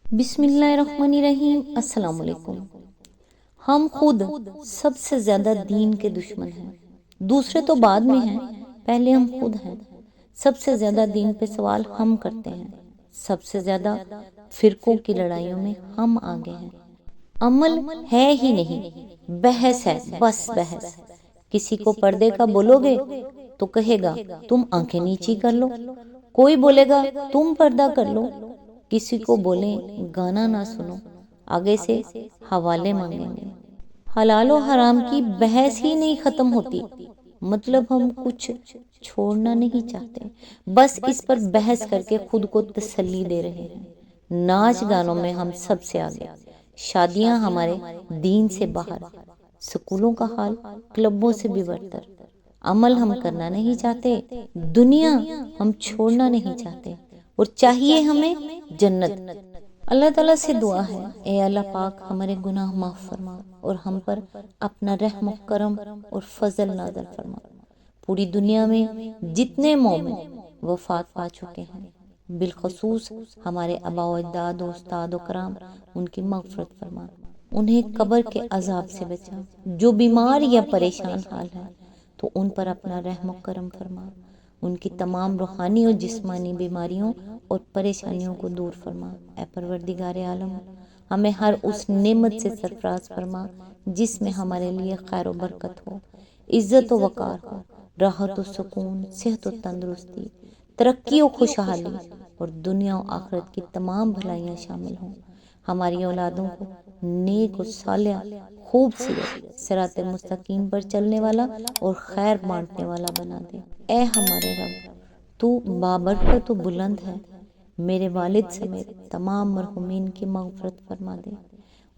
بسم اللہ الرحمن الرحیم۔ السلام علیکم۔ ہم خود سب سے زیادہ دین کے دشمن ہیں، دوسرے تو بعد میں ہیں، پہلے ہم خود ہیں۔ سب سے زیادہ دین پہ سوال ہم کرتے ہیں، سب سے زیادہ فرقوں کی لڑائیوں میں ہم آگے ہیں۔ عمل ہے ہی نہیں، بحث ہے، بس بحث۔ کسی کو پردے کا بولو گے تو کہے گا تم آنکھیں نیچی کر لو، کوئی بولے گا تم پردہ کر لو، کسی کو بولیں گانا نہ سنو، آگے سے حوالے مانگیں گے۔ حلال و حرام کی بحث ہی نہیں ختم ہوتی، مطلب ہم کچھ چھوڑنا نہیں چاہتے، بس اس پر بحث کر کے خود کو تسلی دے رہے ہیں۔ ناچ گانوں میں ہم سب سے آگے، شادیاں ہمارے دین سے باہر، سکولوں کا حال کلبوں سے بھی برتر۔ عمل ہم کرنا نہیں چاہتے، دنیا ہم چھوڑنا نہیں چاہتے، اور چاہیے ہمیں جنت۔ اللہ تعالیٰ سے دعا ہے، اے اللہ پاک ہمارے گناہ معاف فرما اور ہم پر اپنا رحم و کرم اور فضل نازل فرما۔ پوری دنیا میں جتنے مومن وفات پا چکے ہیں، بالخصوص ہمارے آباء و اجداد و استاد و کرام، ان کی مغفرت فرما، انہیں قبر کے عذاب سے بچا۔ جو بیمار یا پریشان حال ہے تو ان پر اپنا رحم و کرم فرما، ان کی تمام روحانی اور جسمانی بیماریوں اور پریشانیوں کو دور فرما۔ اے پروردگار عالم، ہمیں ہر اس نعمت سے سرفراز فرما جس میں ہمارے لیے خیر و برکت ہو، عزت و وقار ہو، راحت و سکون، صحت و تندرستی، ترقی و خوشحالی، اور دنیا و آخرت کی تمام بھلائیاں شامل ہوں۔ ہماری اولادوں کو نیک و صالح، خوبصورت، صراط مستقیم پر چلنے والا اور خیر بانٹنے والا بنا دے۔ اے ہمارے رب، تو بابرکت و بلند ہے، میرے والد سمیت تمام مرحومین کی مغفرت فرما دے،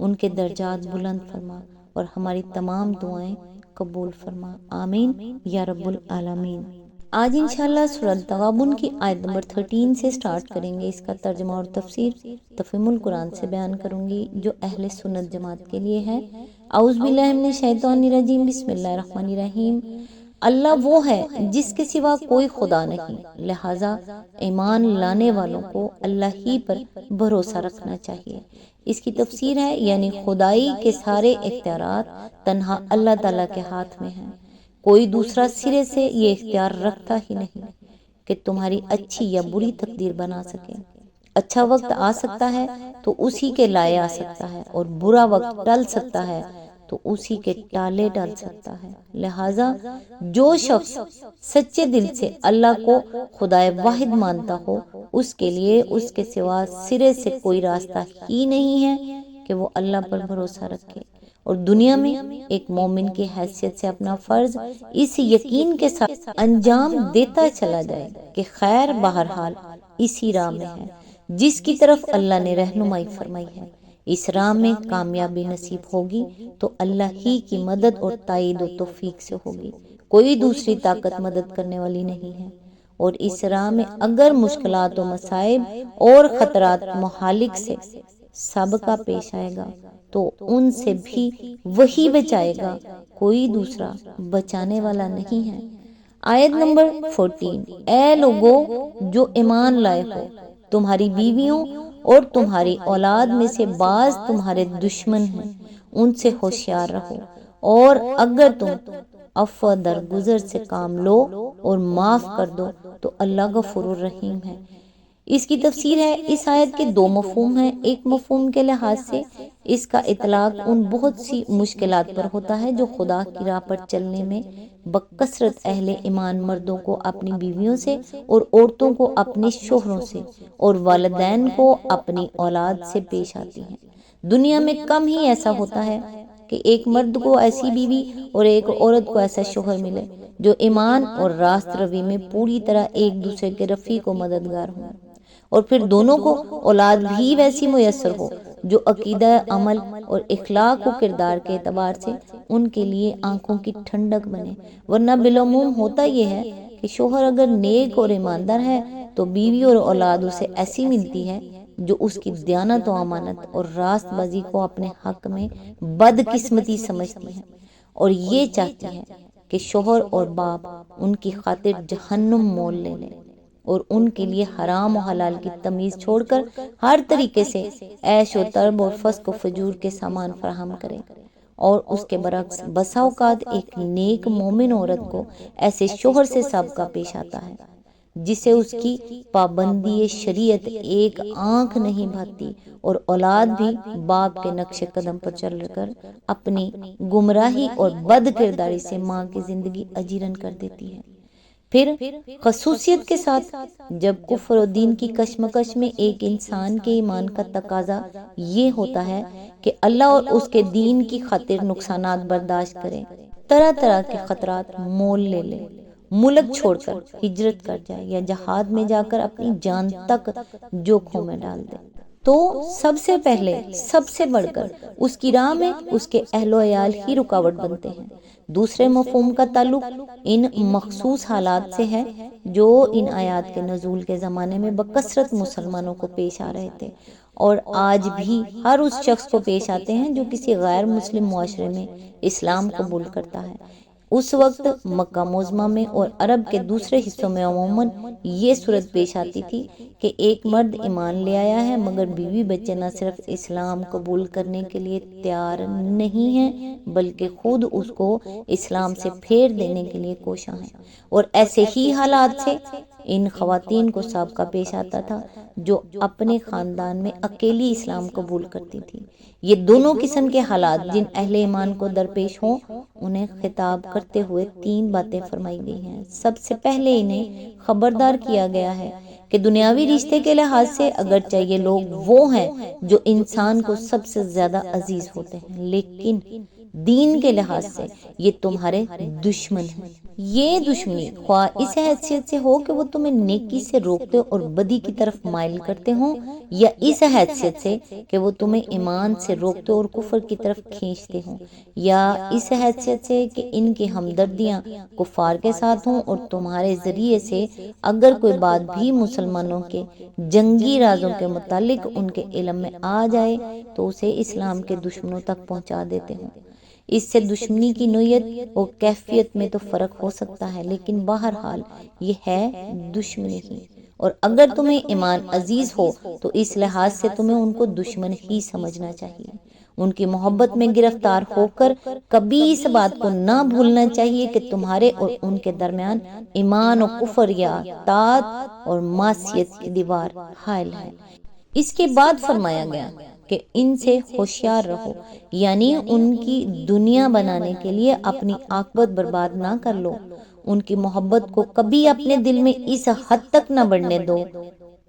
ان کے درجات بلند فرما اور ہماری تمام دعائیں قبول فرما، آمین یا رب العالمین۔ آج انشاءاللہ سورۃ تغابن کی آیت نمبر 13 سے سٹارٹ کریں گے۔ اس کا ترجمہ اور تفسیر تفہیم القرآن سے بیان کروں گی جو اہل سنت جماعت کے لیے ہے۔ اعوذ باللہ من الشیطان الرجیم، بسم اللہ الرحمن الرحیم۔ اللہ وہ ہے جس کے سوا کوئی خدا نہیں، لہٰذا ایمان لانے والوں کو اللہ ہی پر بھروسہ رکھنا چاہیے۔ اس کی تفسیر ہے، یعنی خدائی کے سارے اختیارات تنہا اللہ تعالیٰ کے ہاتھ میں ہیں، کوئی دوسرا سرے سے یہ اختیار رکھتا ہی نہیں کہ تمہاری اچھی یا بری تقدیر بنا سکے۔ اچھا وقت آ سکتا ہے تو اسی کے لائے آ سکتا ہے، اور برا وقت ٹل سکتا ہے تو اسی کے ٹالے ڈال سکتا ہے۔ لہٰذا جو شخص سچے دل سے اللہ کو خدائے واحد مانتا ہو، اس کے لیے اس کے سوا سرے سے کوئی راستہ ہی نہیں ہے کہ وہ اللہ پر بھروسہ رکھے، اور دنیا میں ایک مومن کی حیثیت سے اپنا فرض اس یقین کے ساتھ انجام دیتا چلا جائے کہ خیر بہرحال اسی راہ میں ہے جس کی طرف اللہ نے رہنمائی فرمائی ہے۔ اس راہ میں کامیابی نصیب ہوگی تو اللہ ہی کی مدد اور تائید و توفیق سے ہوگی، کوئی دوسری طاقت مدد کرنے والی نہیں ہے۔ اور اس راہ میں اگر مشکلات و مصائب اور خطرات مہالک سے سابقہ پیش آئے گا تو ان سے بھی وہی بچائے گا، کوئی دوسرا بچانے والا نہیں ہے۔ آیت نمبر 14۔ اے لوگو جو ایمان لائے ہو، تمہاری بیویوں اور تمہاری اولاد میں سے بعض تمہارے دشمن ہیں، ان سے ہوشیار رہو، اور اگر تم عفو درگزر سے کام لو اور معاف کر دو تو اللہ غفور الرحیم ہے۔ اس کی تفسیر ہے، اس آیت کے دو مفہوم ہیں۔ ایک مفہوم کے لحاظ سے اس کا اطلاق ان بہت سی مشکلات پر ہوتا ہے جو خدا کی راہ پر چلنے میں بکثرت اہل ایمان مردوں کو اپنی بیویوں سے اور عورتوں کو اپنے شوہروں سے اور والدین کو اپنی اولاد سے پیش آتی ہیں۔ دنیا میں کم ہی ایسا ہوتا ہے کہ ایک مرد کو ایسی بیوی اور ایک عورت کو ایسا شوہر ملے جو ایمان اور راست روی میں پوری طرح ایک دوسرے کے رفیق و مددگار ہوں، اور پھر دونوں کو اولاد بھی ویسی میسر ہو جو عقیدہ، عمل اور اخلاق و کردار کے اعتبار سے ان کے لیے آنکھوں کی ٹھنڈک بنے۔ ورنہ بالعموم ہوتا یہ ہے کہ شوہر اگر نیک اور ایماندار ہے تو بیوی اور اولاد اسے ایسی ملتی ہے جو اس کی دیانت و امانت اور راست بازی کو اپنے حق میں بدقسمتی سمجھتی ہے، اور یہ چاہتی ہے کہ شوہر اور باپ ان کی خاطر جہنم مول لے لیں۔ اور ان کے لیے حرام و حلال کی تمیز چھوڑ کر ہر طریقے سے عیش و طرب اور فسق و فجور کے سامان فراہم کرے۔ اور اس کے برعکس بسا اوقات ایک نیک مومن عورت کو ایسے شوہر سے سابقہ پیش آتا ہے جسے اس کی پابندی شریعت ایک آنکھ نہیں بھاتی، اور اولاد بھی باپ کے نقش قدم پر چل کر اپنی گمراہی اور بد کرداری سے ماں کی زندگی اجیرن کر دیتی ہے۔ پھر خصوصیت کے ساتھ جب کفر و دین کی کشمکش میں ایک انسان کے ایمان کا تقاضا یہ ہوتا ہے کہ اللہ اور اس کے دین کی خاطر نقصانات برداشت کرے، طرح طرح کے خطرات مول لے لے، ملک چھوڑ کر ہجرت کر جائے یا جہاد میں جا کر اپنی جان تک جوکھوں میں ڈال دے، تو سب سے پہلے سب سے بڑھ کر اس کی راہ میں اس کے اہل و عیال ہی رکاوٹ بنتے ہیں۔ دوسرے مفہوم کا تعلق ان مخصوص حالات سے ہے جو ان آیات کے نزول کے زمانے میں بکثرت مسلمانوں کو پیش آ رہے تھے اور آج بھی ہر اس شخص کو پیش آتے ہیں جو کسی غیر مسلم معاشرے میں اسلام قبول کرتا ہے۔ اس وقت مکہ معظمہ میں اور عرب کے دوسرے حصوں میں عموماً یہ صورت پیش آتی تھی کہ ایک مرد ایمان لے آیا ہے مگر بیوی بچے نہ صرف اسلام قبول کرنے کے لیے تیار نہیں ہیں بلکہ خود اس کو اسلام سے پھیر دینے کے لیے کوشاں ہیں، اور ایسے ہی حالات سے ان خواتین کو سابقہ پیش آتا تھا جو اپنے خاندان میں اکیلی اسلام قبول کرتی تھی۔ یہ دونوں قسم کے حالات جن اہل ایمان کو درپیش ہوں انہیں خطاب کرتے ہوئے 3 باتیں فرمائی گئی ہیں۔ سب سے پہلے انہیں خبردار کیا گیا ہے کہ دنیاوی رشتے کے لحاظ سے اگرچہ یہ لوگ وہ ہیں جو انسان کو سب سے زیادہ عزیز ہوتے ہیں، لیکن دین کے لحاظ سے یہ تمہارے دشمن ہیں۔ یہ دشمنی خواہ اس حیثیت سے ہو کہ وہ تمہیں نیکی سے روکتے اور بدی کی طرف مائل کرتے ہوں، یا اس حیثیت سے کہ وہ تمہیں ایمان سے روکتے اور کفر کی طرف کھینچتے ہوں، یا اس حیثیت سے کہ ان کی ہمدردیاں کفار کے ساتھ ہوں اور تمہارے ذریعے سے اگر کوئی بات بھی مسلمانوں کے جنگی رازوں کے متعلق ان کے علم میں آ جائے تو اسے اسلام کے دشمنوں تک پہنچا دیتے ہوں۔ اس سے دشمنی کی نوعیت اور کیفیت میں تو فرق ہو سکتا ہے، لیکن بہرحال یہ ہے دشمنی ہی، اور اگر تمہیں ایمان عزیز ہو تو اس لحاظ سے تمہیں ان کو دشمن ہی سمجھنا چاہیے۔ ان کی محبت میں گرفتار ہو کر کبھی اس بات کو نہ بھولنا چاہیے کہ تمہارے اور ان کے درمیان ایمان و کفر یا طاعت اور معصیت کی دیوار حائل ہے۔ اس کے بعد فرمایا گیا کہ ان سے ہوشیار رہو، یعنی ان کی دنیا بنانے کے لیے اپنی عاقبت برباد نہ کر لو۔ ان کی محبت کو کبھی اپنے دل میں اس حد تک نہ بڑھنے دو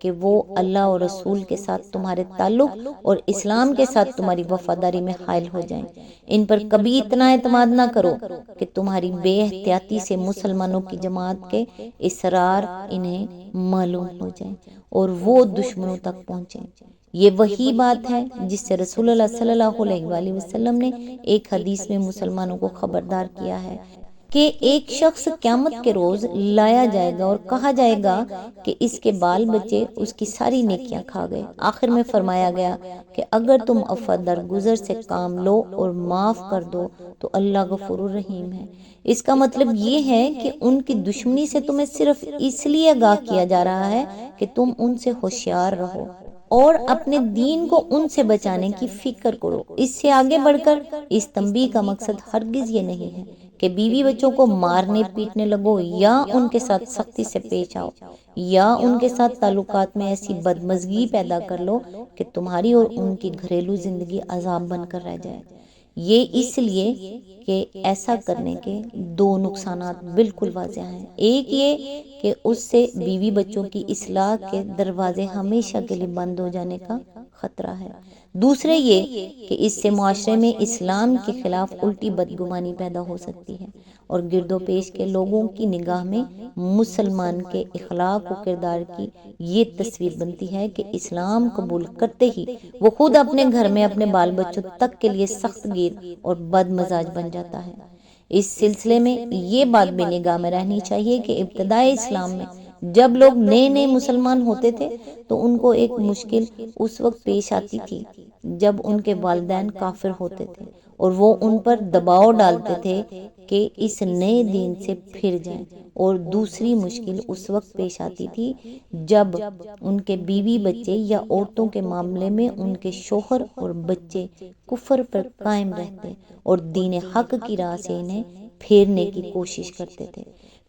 کہ وہ اللہ اور رسول کے ساتھ تمہارے تعلق اور اسلام کے ساتھ تمہاری وفاداری میں حائل ہو جائیں۔ ان پر کبھی اتنا اعتماد نہ کرو کہ تمہاری بے احتیاطی سے مسلمانوں کی جماعت کے اسرار انہیں معلوم ہو جائیں اور وہ دشمنوں تک پہنچیں۔ یہ وہی بات ہے جس سے رسول اللہ صلی اللہ علیہ وآلہ وسلم نے ایک حدیث میں مسلمانوں کو خبردار کیا ہے کہ ایک شخص قیامت کے روز لایا جائے گا اور کہا جائے گا کہ اس کے بال بچے اس کی ساری نیکیاں کھا گئے۔ آخر میں فرمایا گیا کہ اگر تم عفو درگزر سے کام لو اور معاف کر دو تو اللہ غفور الرحیم ہے۔ اس کا مطلب یہ ہے کہ ان کی دشمنی سے تمہیں صرف اس لیے آگاہ کیا جا رہا ہے کہ تم ان سے ہوشیار رہو اور اپنے دین کو ان سے بچانے کی فکر کرو۔ اس سے آگے بڑھ کر اس تنبیہ کا مقصد ہرگز یہ نہیں ہے کہ بیوی بچوں کو مارنے پیٹنے لگو یا ان کے ساتھ سختی سے پیش آؤ یا ان کے ساتھ تعلقات میں ایسی بدمزگی پیدا کر لو کہ تمہاری اور ان کی گھریلو زندگی عذاب بن کر رہ جائے۔ یہ اس لیے کہ ایسا کرنے کے 2 نقصانات بالکل واضح ہیں۔ ایک یہ کہ اس سے بیوی بچوں کی اصلاح کے دروازے ہمیشہ کے لیے بند ہو جانے کا خطرہ ہے۔ دوسرے یہ کہ اس سے معاشرے میں اسلام کے خلاف الٹی بدگمانی پیدا ہو سکتی ہے اور گرد و پیش کے لوگوں کی نگاہ میں مسلمان کے اخلاق و کردار کی یہ تصویر بنتی ہے کہ اسلام قبول کرتے ہی وہ خود اپنے گھر میں اپنے بال بچوں تک کے لیے سخت گیر اور بد مزاج بن جاتا ہے۔ اس سلسلے میں یہ بات بھی نگاہ میں رہنی چاہیے کہ ابتدائے اسلام میں جب لوگ نئے نئے مسلمان ہوتے تھے تو ان کو ایک مشکل اس وقت پیش آتی تھی جب ان کے والدین کافر ہوتے تھے اور وہ ان پر دباؤ ڈالتے تھے کہ اس نئے دین سے پھر جائیں اور دوسری مشکل اس وقت پیش آتی تھی جب ان کے بیوی بچے یا عورتوں کے معاملے میں ان کے شوہر اور بچے کفر پر قائم رہتے اور دین حق کی راہ سے انہیں پھیرنے کی کوشش کرتے تھے۔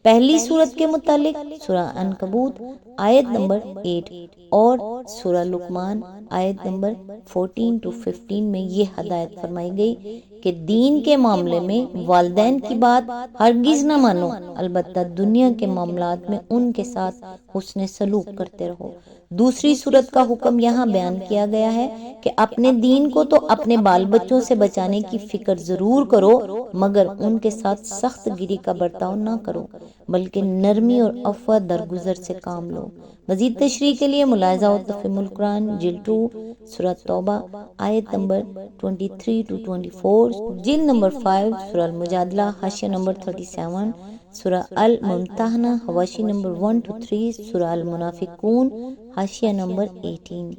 پہلی سورت کے متعلق سورہ عنکبوت آیت نمبر 8 اور سورہ لقمان آیت نمبر 14 to 15 میں یہ ہدایت فرمائی گئی کہ دین کے معاملے میں والدین کی بات ہرگز نہ مانو، البتہ دنیا کے معاملات میں ان کے ساتھ حسن سلوک کرتے رہو۔ دوسری صورت کا حکم یہاں بیان کیا گیا ہے کہ اپنے دین کو تو اپنے بال بچوں سے بچانے کی فکر ضرور کرو، مگر ان کے ساتھ سخت گیری کا برتاؤ نہ کرو، بلکہ نرمی اور عفو درگزر سے کام لو۔ مزید تشریح کے لیے ملاحظہ و تفہیم القرآن جلد 2 سورہ توبہ آیت نمبر 23 to 24، جلد نمبر 5 سورہ المجادلہ حاشیہ نمبر 37، سورہ الممتحنہ حواشی نمبر 1 to 3، سورہ المنافقون حاشیہ نمبر 18۔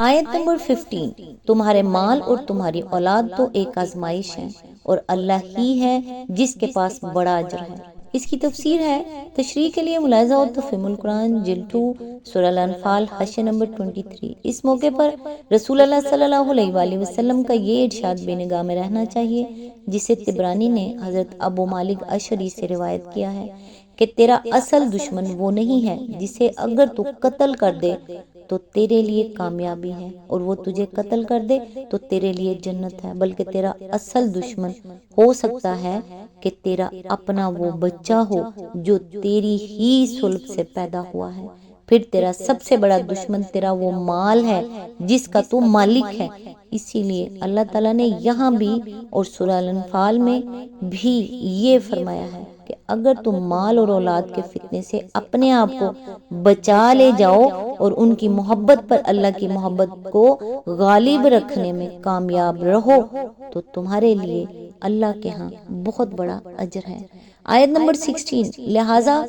آیت نمبر 15، تمہارے مال اور تمہاری اولاد تو ایک آزمائش ہے اور اللہ ہی ہے جس کے پاس بڑا اجر ہے۔ اس کی تفسیر ہے، تشریح کے لیے ملاحظہ و تفہیم القرآن جلد 2 سورہ الانفال حاشیہ نمبر 23۔ اس موقع پر رسول اللہ صلی اللہ علیہ وآلہ وسلم کا یہ ارشاد بے نگاہ میں رہنا چاہیے جسے طبرانی نے حضرت ابو مالک اشعری سے روایت کیا ہے کہ تیرا اصل دشمن وہ نہیں ہے جسے اگر تو قتل کر دے تو تیرے لیے کامیابی ہے اور وہ تجھے قتل کر دے تو تیرے لیے جنت ہے، بلکہ تیرا اصل دشمن ہو سکتا ہے کہ تیرا اپنا وہ بچہ ہو جو تیری ہی صلب سے پیدا ہوا ہے۔ پھر تیرا سب سے بڑا دشمن تیرا وہ مال ہے جس کا تو مالک ہے۔ اسی لیے اللہ تعالیٰ نے یہاں بھی اور سورہ الانفال میں بھی یہ فرمایا ہے کہ اگر تم مال اور اولاد کے فتنے سے اپنے آپ کو بچا لے جاؤ اور ان کی محبت پر اللہ کی محبت کو غالب رکھنے میں کامیاب رہو تو تمہارے لیے اللہ کے ہاں بہت بڑا اجر ہے۔ آیت نمبر 16، لہٰذا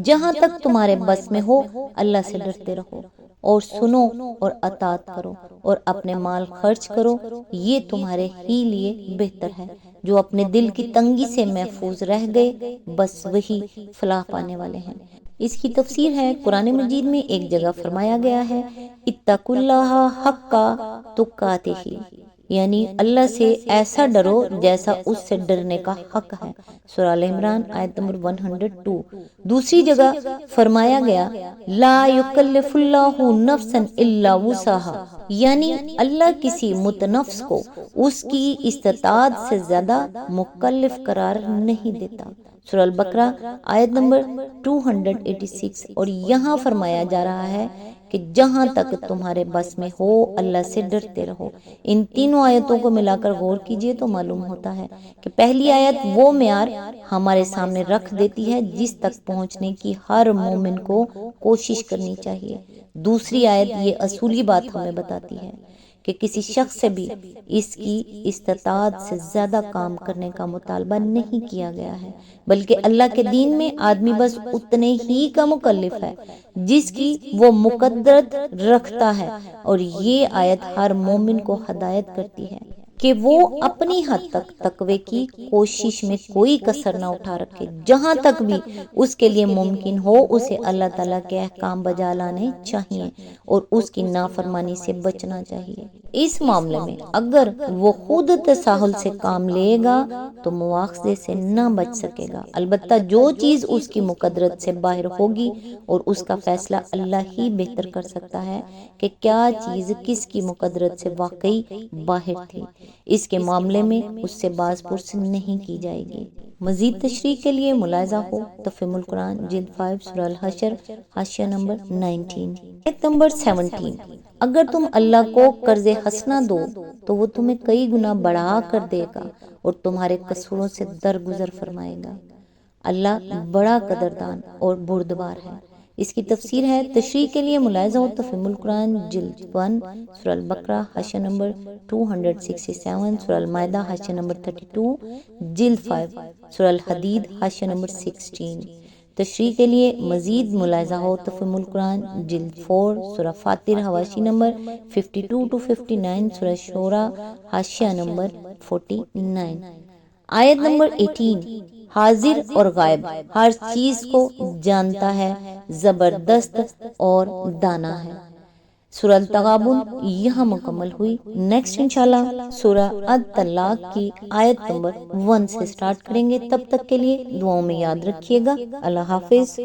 جہاں تک تمہارے بس میں ہو اللہ سے ڈرتے رہو اور سنو اور اطاعت کرو اور اپنے مال خرچ کرو، یہ تمہارے ہی لیے بہتر ہے۔ جو اپنے دل کی تنگی سے محفوظ رہ گئے بس وہی فلاح پانے والے ہیں۔ اس کی تفسیر ہے، قرآن مجید میں ایک جگہ فرمایا گیا ہے اتقوا اللہ حق تقاتہ، یعنی اللہ سے ایسا ڈرو جیسا اس سے ڈرنے کا حق ہے، سورہ ال عمران آیت نمبر 102۔ دوسری جگہ فرمایا گیا لا یکلف اللہ نفسا الا وسعها، یعنی اللہ کسی متنفس کو اس کی استطاعت سے زیادہ مکلف قرار نہیں دیتا، سورہ البقرہ آیت نمبر 286۔ اور یہاں فرمایا جا رہا ہے کہ جہاں تک تمہارے بس میں ہو اللہ سے ڈرتے رہو۔ ان تینوں آیتوں کو ملا کر غور کیجئے تو معلوم ہوتا ہے کہ پہلی آیت وہ معیار ہمارے سامنے رکھ دیتی ہے جس تک پہنچنے کی ہر مومن کو کوشش کرنی چاہیے۔ دوسری آیت یہ اصولی بات ہمیں بتاتی ہے کہ کسی شخص سے بھی اس کی استطاعت سے زیادہ کام کرنے کا مطالبہ نہیں کیا گیا ہے، بلکہ اللہ کے دین میں آدمی بس اتنے ہی کا مکلف ہے جس کی وہ مقدرت رکھتا ہے، اور یہ آیت ہر مومن کو ہدایت کرتی ہے کہ وہ اپنی حد تک تقوی کی کوشش میں کوئی کسر نہ اٹھا رکھے، جہاں تک بھی اس کے لیے ممکن ہو اسے اللہ تعالیٰ کے احکام بجا لانے چاہیے اور اس کی نافرمانی سے بچنا چاہیے۔ اس معاملے میں اگر وہ خود تساہل سے کام لے گا تو مواخذے سے نہ بچ سکے گا، البتہ جو چیز اس کی مقدرت سے باہر ہوگی اور اس کا فیصلہ اللہ ہی بہتر کر سکتا ہے کہ کیا چیز کس کی مقدرت سے واقعی باہر تھی، اس کے معاملے میں اس سے باز پرس نہیں کی جائے گی۔ مزید تشریح کے لیے ملاحظہ ہو تفہیم القرآن جلد 5 سورہ الحشر حاشیہ نمبر 19۔ آیت نمبر 17، اگر تم اللہ کو قرض حسنہ دو تو وہ تمہیں کئی گنا بڑھا کر دے گا اور تمہارے قصوروں سے درگزر فرمائے گا، اللہ بڑا قدردان اور بردبار ہے۔ اس کی تفسیر ہے، تشریح کے لیے ملاحظہ و تفہیم القرآن جلد 1 سورہ البقرہ حاشیہ نمبر 267، سورہ المائدہ حاشیہ نمبر 32، جلد 5 سورہ الحدید حاشیہ نمبر 16۔ تشریح کے لیے مزید ملاحظہ ہو تفہیم القرآن جلد 4 سورہ فاطر حواشی نمبر 52 to 59، سورہ شورى حاشیہ نمبر 49۔ آیت نمبر 18، حاضر اور غائب، ہر چیز کو جانتا ہے، زبردست اور دانا ہے۔ سورہ التغابن یہاں مکمل ہوئی۔ نیکسٹ انشاءاللہ سورہ الطلاق کی آیت نمبر 1 سے سٹارٹ کریں گے۔ تب تک کے لیے دعاؤں میں یاد رکھیے گا۔ اللہ حافظ۔